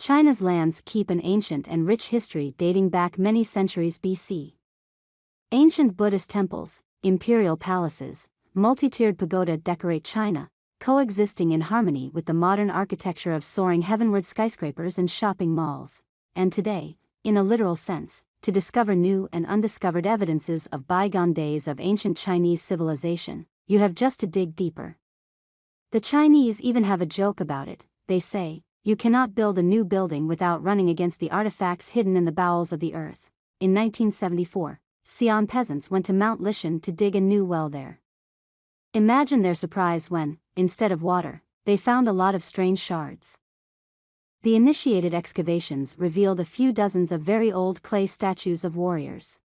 China's lands keep an ancient and rich history dating back many centuries BC. Ancient Buddhist temples, imperial palaces, multi-tiered pagoda decorate China, coexisting in harmony with the modern architecture of soaring heavenward skyscrapers and shopping malls. And today, in a literal sense, to discover new and undiscovered evidences of bygone days of ancient Chinese civilization, you have just to dig deeper. The Chinese even have a joke about it. They say, "You cannot build a new building without running against the artifacts hidden in the bowels of the earth." In 1974, Xi'an peasants went to Mount Lishan to dig a new well there. Imagine their surprise when, instead of water, they found a lot of strange shards. The initiated excavations revealed a few dozens of very old clay statues of warriors.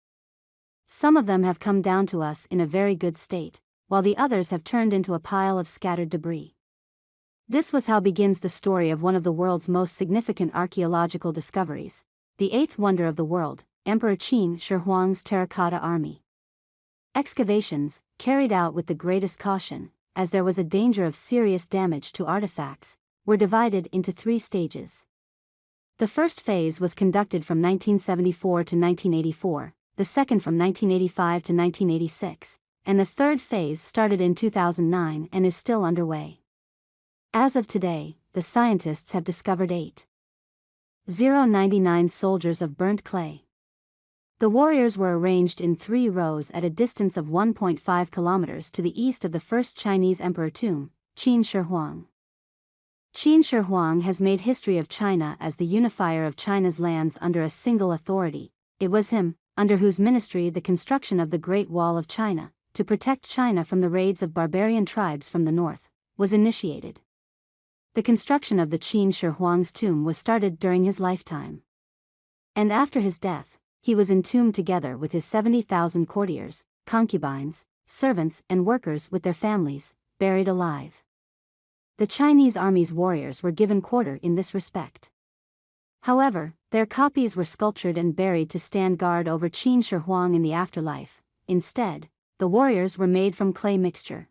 Some of them have come down to us in a very good state, while the others have turned into a pile of scattered debris. This was how begins the story of one of the world's most significant archaeological discoveries, the eighth wonder of the world, Emperor Qin Shi Huang's Terracotta Army. Excavations, carried out with the greatest caution, as there was a danger of serious damage to artifacts, were divided into 3 stages. The first phase was conducted from 1974 to 1984, the second from 1985 to 1986, and the third phase started in 2009 and is still underway. As of today, the scientists have discovered 8,099 soldiers of burnt clay. The warriors were arranged in 3 rows at a distance of 1.5 kilometers to the east of the first Chinese emperor tomb, Qin Shi Huang. Qin Shi Huang has made history of China as the unifier of China's lands under a single authority. It was him, under whose ministry the construction of the Great Wall of China, to protect China from the raids of barbarian tribes from the north, was initiated. The construction of the Qin Shi Huang's tomb was started during his lifetime. And after his death, he was entombed together with his 70,000 courtiers, concubines, servants and workers with their families, buried alive. The Chinese army's warriors were given quarter in this respect. However, their copies were sculptured and buried to stand guard over Qin Shi Huang in the afterlife. Instead, the warriors were made from clay mixture,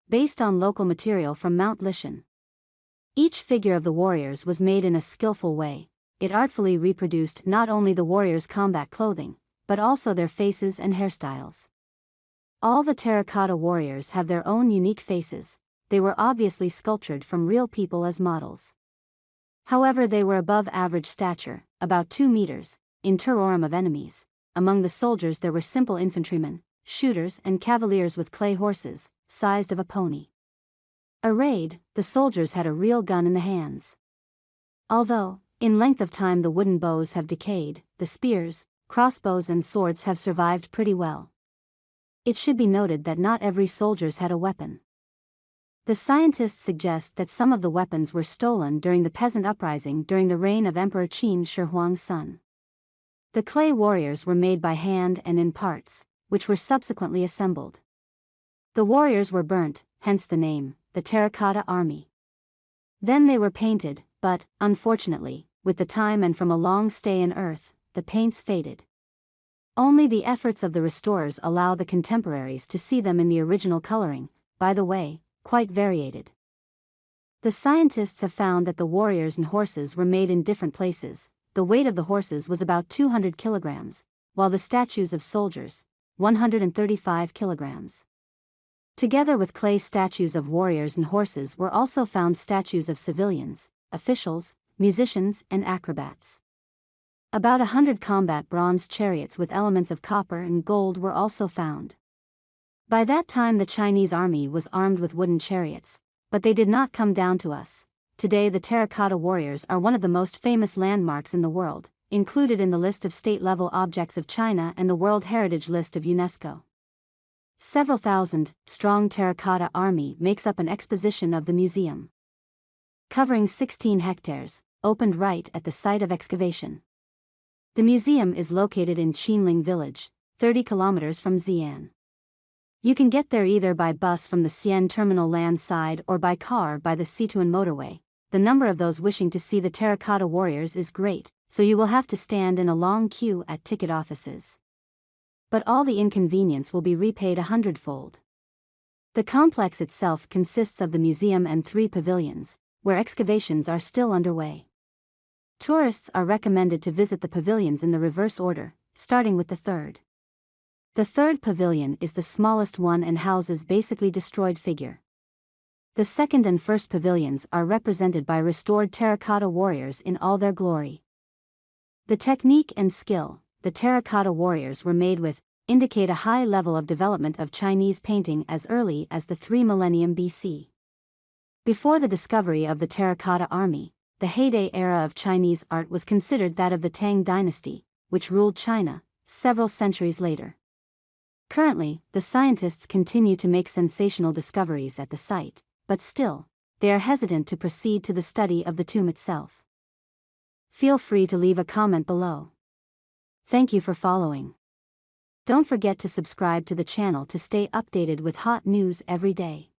based on local material from Mount Lishan. Each figure of the warriors was made in a skillful way. It artfully reproduced not only the warriors' combat clothing, but also their faces and hairstyles. All the terracotta warriors have their own unique faces. They were obviously sculptured from real people as models. However, they were above average stature, about 2 meters, in terrorem of enemies. Among the soldiers there were simple infantrymen, shooters and cavaliers with clay horses, sized of a pony. Arrayed, the soldiers had a real gun in the hands. Although, in length of time the wooden bows have decayed, the spears, crossbows and swords have survived pretty well. It should be noted that not every soldier had a weapon. The scientists suggest that some of the weapons were stolen during the peasant uprising during the reign of Emperor Qin Shi Huang's son. The clay warriors were made by hand and in parts, which were subsequently assembled. The warriors were burnt, hence the name, the Terracotta Army. Then they were painted, but, unfortunately, with the time and from a long stay in earth, the paints faded. Only the efforts of the restorers allow the contemporaries to see them in the original coloring, by the way, quite variated. The scientists have found that the warriors and horses were made in different places. The weight of the horses was about 200 kilograms, while the statues of soldiers, 135 kilograms. Together with clay statues of warriors and horses were also found statues of civilians, officials, musicians and acrobats. About 100 combat bronze chariots with elements of copper and gold were also found. By that time the Chinese army was armed with wooden chariots, but they did not come down to us. Today the terracotta warriors are one of the most famous landmarks in the world, included in the list of state-level objects of China and the World Heritage List of UNESCO. Several thousand strong terracotta army makes up an exposition of the museum, covering 16 hectares, opened right at the site of excavation. The museum is located in Qinling village, 30 kilometers from Xi'an. You can get there either by bus from the Xi'an terminal land side or by car by the Sichuan motorway. The number of those wishing to see the terracotta warriors is great, so you will have to stand in a long queue at ticket offices. But all the inconvenience will be repaid 100-fold. The complex itself consists of the museum and 3 pavilions, where excavations are still underway. Tourists are recommended to visit the pavilions in the reverse order, starting with the third. The third pavilion is the smallest one and houses basically destroyed figure. The second and first pavilions are represented by restored terracotta warriors in all their glory. The technique and skill the terracotta warriors were made with indicate a high level of development of Chinese painting as early as the 3 millennium BC. Before the discovery of the terracotta army, the heyday era of Chinese art was considered that of the Tang dynasty, which ruled China several centuries later. Currently, the scientists continue to make sensational discoveries at the site, but still, they are hesitant to proceed to the study of the tomb itself. Feel free to leave a comment below. Thank you for following. Don't forget to subscribe to the channel to stay updated with hot news every day.